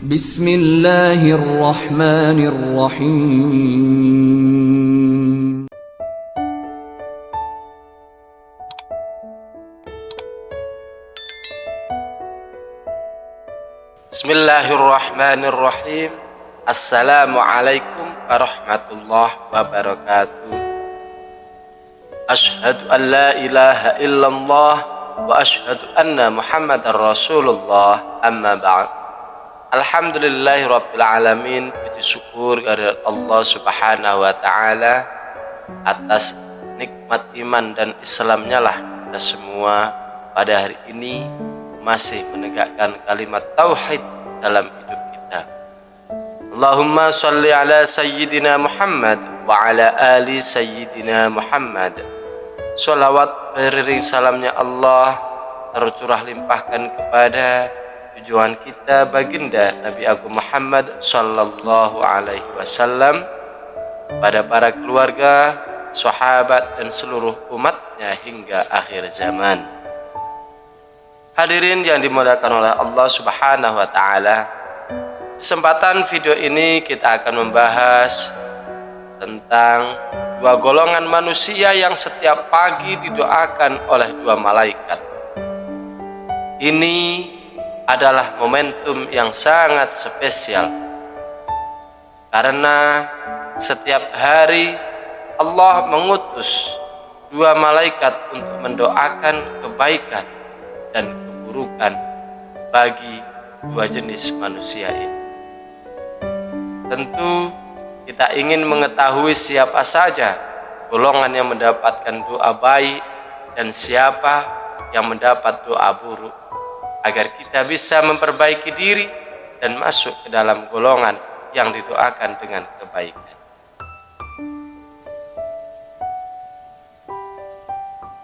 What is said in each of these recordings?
Bismillahirrahmanirrahim. Bismillahirrahmanirrahim. Assalamualaikum warahmatullahi wabarakatuh. Asyhadu an la ilaha illallah wa asyhadu anna Muhammadar Rasulullah, amma ba'd. Alhamdulillahirabbil alamin. Puji syukur kepada Allah Subhanahu wa taala atas nikmat iman dan Islamnya lah kita semua pada hari ini masih menegakkan kalimat tauhid dalam hidup kita. Allahumma sholli ala sayyidina Muhammad wa ala ali sayyidina Muhammad. Sholawat beriring salamnya Allah tercurah limpahkan kepada tujuan kita baginda Nabi Agung Muhammad sallallahu alaihi wasallam, pada para keluarga, sahabat dan seluruh umatnya hingga akhir zaman. Hadirin yang dimuliakan oleh Allah Subhanahu wa taala, kesempatan video ini kita akan membahas tentang dua golongan manusia yang setiap pagi didoakan oleh dua malaikat. Ini adalah momentum yang sangat spesial karena setiap hari Allah mengutus dua malaikat untuk mendoakan kebaikan dan keburukan bagi dua jenis manusia ini. Tentu kita ingin mengetahui siapa saja golongan yang mendapatkan doa baik dan siapa yang mendapat doa buruk, agar kita bisa memperbaiki diri dan masuk ke dalam golongan yang didoakan dengan kebaikan.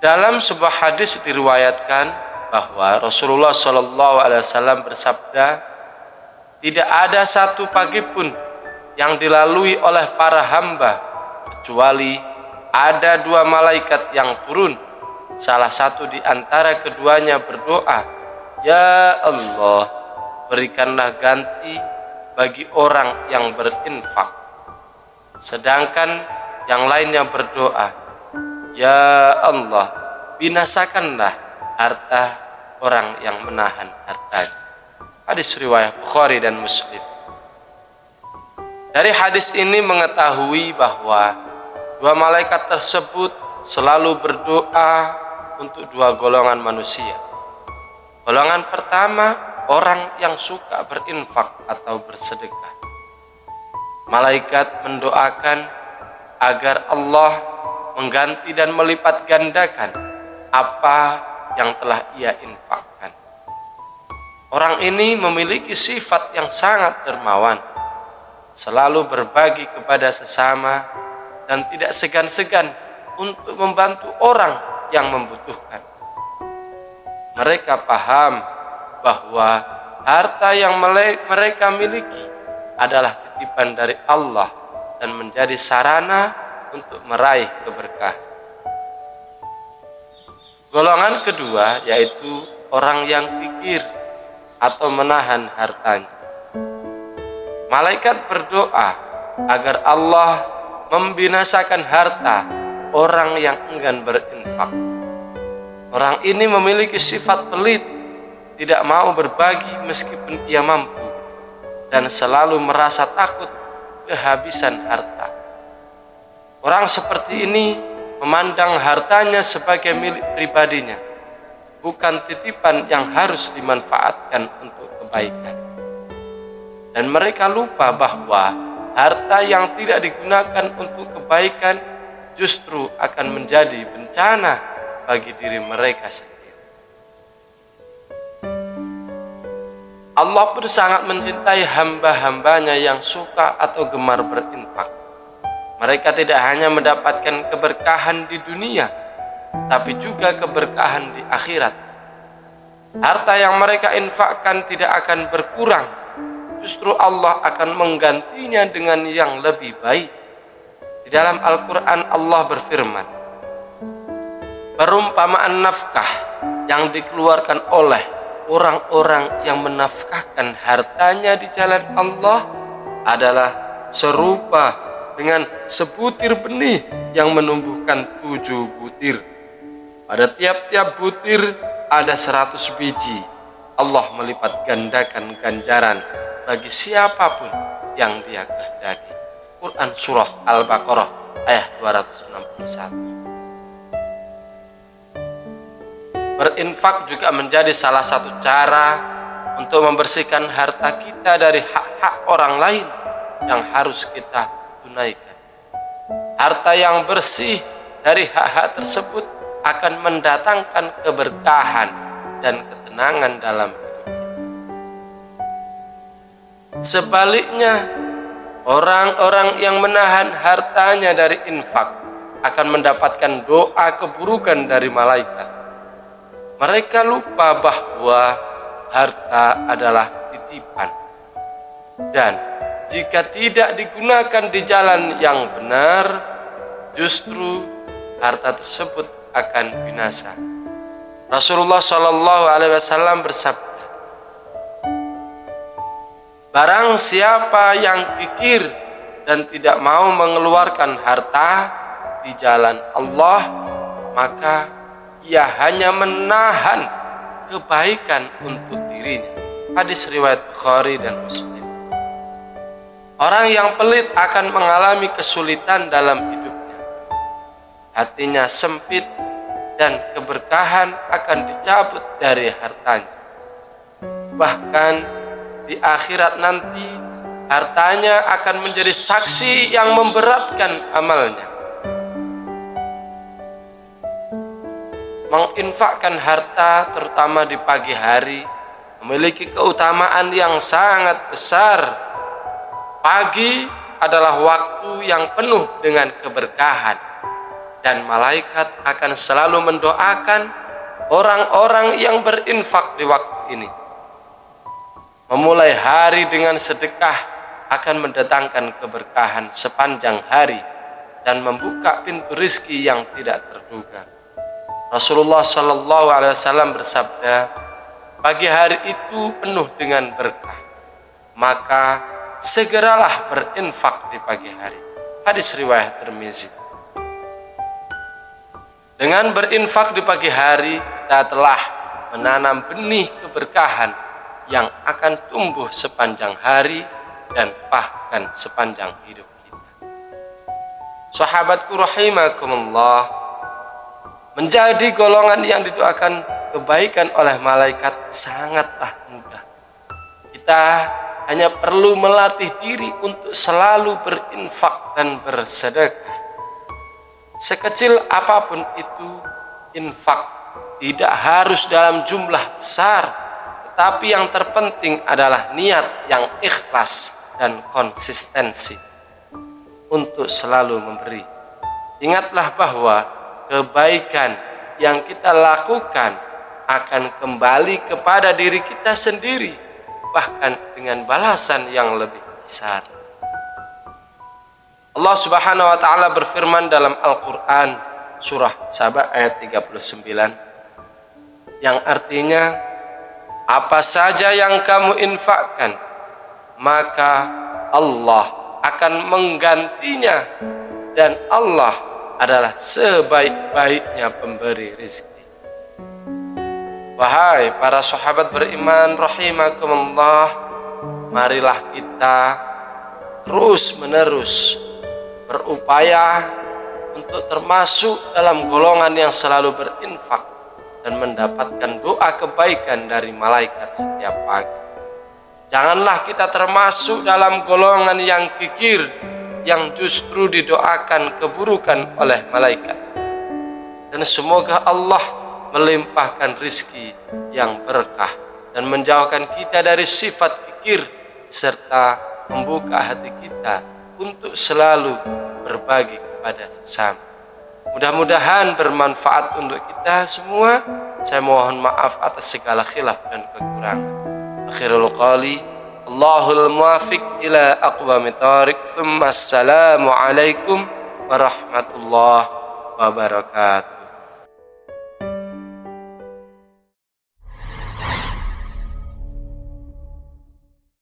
Dalam sebuah hadis diriwayatkan bahwa Rasulullah SAW bersabda, tidak ada satu pagi pun yang dilalui oleh para hamba kecuali ada dua malaikat yang turun. Salah satu di antara keduanya berdoa, ya Allah, berikanlah ganti bagi orang yang berinfak. Sedangkan yang lainnya berdoa, ya Allah, binasakanlah harta orang yang menahan hartanya. Hadis riwayat Bukhari dan Muslim. Dari hadis ini mengetahui bahwa dua malaikat tersebut selalu berdoa untuk dua golongan manusia. Golongan pertama, orang yang suka berinfak atau bersedekah. Malaikat mendoakan agar Allah mengganti dan melipat gandakan apa yang telah ia infakkan. Orang ini memiliki sifat yang sangat dermawan, selalu berbagi kepada sesama dan tidak segan-segan untuk membantu orang yang membutuhkan. Mereka paham bahwa harta yang mereka miliki adalah titipan dari Allah dan menjadi sarana untuk meraih keberkahan. Golongan kedua yaitu orang yang kikir atau menahan hartanya. Malaikat berdoa agar Allah membinasakan harta orang yang enggan berinfak. Orang ini memiliki sifat pelit, tidak mau berbagi meskipun ia mampu, dan selalu merasa takut kehabisan harta. Orang seperti ini memandang hartanya sebagai milik pribadinya, bukan titipan yang harus dimanfaatkan untuk kebaikan. Dan mereka lupa bahwa harta yang tidak digunakan untuk kebaikan justru akan menjadi bencana bagi diri mereka sendiri. Allah pun sangat mencintai hamba-hambanya yang suka atau gemar berinfak. Mereka tidak hanya mendapatkan keberkahan di dunia, tapi juga keberkahan di akhirat. Harta yang mereka infakkan tidak akan berkurang, justru Allah akan menggantinya dengan yang lebih baik. Di dalam Al-Quran Allah berfirman, perumpamaan nafkah yang dikeluarkan oleh orang-orang yang menafkahkan hartanya di jalan Allah adalah serupa dengan sebutir benih yang menumbuhkan 7 butir. Pada tiap-tiap butir ada 100 biji. Allah melipat gandakan ganjaran bagi siapapun yang Dia kehendaki. Quran Surah Al-Baqarah ayat 261. Berinfak juga menjadi salah satu cara untuk membersihkan harta kita dari hak-hak orang lain yang harus kita tunaikan. Harta yang bersih dari hak-hak tersebut akan mendatangkan keberkahan dan ketenangan dalam hidup kita. Sebaliknya, orang-orang yang menahan hartanya dari infak akan mendapatkan doa keburukan dari malaikat. Mereka lupa bahwa harta adalah titipan, dan jika tidak digunakan di jalan yang benar, justru harta tersebut akan binasa. Rasulullah Shallallahu Alaihi Wasallam bersabda, barang siapa yang kikir dan tidak mau mengeluarkan harta di jalan Allah, maka ia hanya menahan kebaikan untuk dirinya. Hadis riwayat Bukhari dan Muslim. Orang yang pelit akan mengalami kesulitan dalam hidupnya. Hatinya sempit dan keberkahan akan dicabut dari hartanya. Bahkan di akhirat nanti, hartanya akan menjadi saksi yang memberatkan amalnya. Menginfakkan harta terutama di pagi hari memiliki keutamaan yang sangat besar. Pagi adalah waktu yang penuh dengan keberkahan, dan malaikat akan selalu mendoakan orang-orang yang berinfak di waktu ini. Memulai hari dengan sedekah akan mendatangkan keberkahan sepanjang hari dan membuka pintu rizki yang tidak terduga. Rasulullah Shallallahu Alaihi Wasallam bersabda, pagi hari itu penuh dengan berkah, maka segeralah berinfak di pagi hari. Hadis riwayat Tirmizi. Dengan berinfak di pagi hari, kita telah menanam benih keberkahan yang akan tumbuh sepanjang hari dan bahkan sepanjang hidup kita. Sahabatku rahimakumullah, menjadi golongan yang didoakan kebaikan oleh malaikat sangatlah mudah. Kita hanya perlu melatih diri untuk selalu berinfak dan bersedekah. Sekecil apapun itu, infak tidak harus dalam jumlah besar, tetapi yang terpenting adalah niat yang ikhlas dan konsistensi untuk selalu memberi. Ingatlah bahwa kebaikan yang kita lakukan akan kembali kepada diri kita sendiri, bahkan dengan balasan yang lebih besar. Allah Subhanahu wa taala berfirman dalam Al-Qur'an surah Saba ayat 39 yang artinya, apa saja yang kamu infakkan maka Allah akan menggantinya, dan Allah adalah sebaik-baiknya pemberi rezeki. Wahai para sahabat beriman rahimakumullah, marilah kita terus-menerus berupaya untuk termasuk dalam golongan yang selalu berinfak dan mendapatkan doa kebaikan dari malaikat setiap pagi. Janganlah kita termasuk dalam golongan yang kikir, yang justru didoakan keburukan oleh malaikat. Dan semoga Allah melimpahkan rizki yang berkah dan menjauhkan kita dari sifat kikir, serta membuka hati kita untuk selalu berbagi kepada sesama. Mudah-mudahan bermanfaat untuk kita semua. Saya mohon maaf atas segala khilaf dan kekurangan. Akhirul qali, Allahul muwafiq ila aqwamit thariq. Assalamu alaikum warahmatullahi wabarakatuh.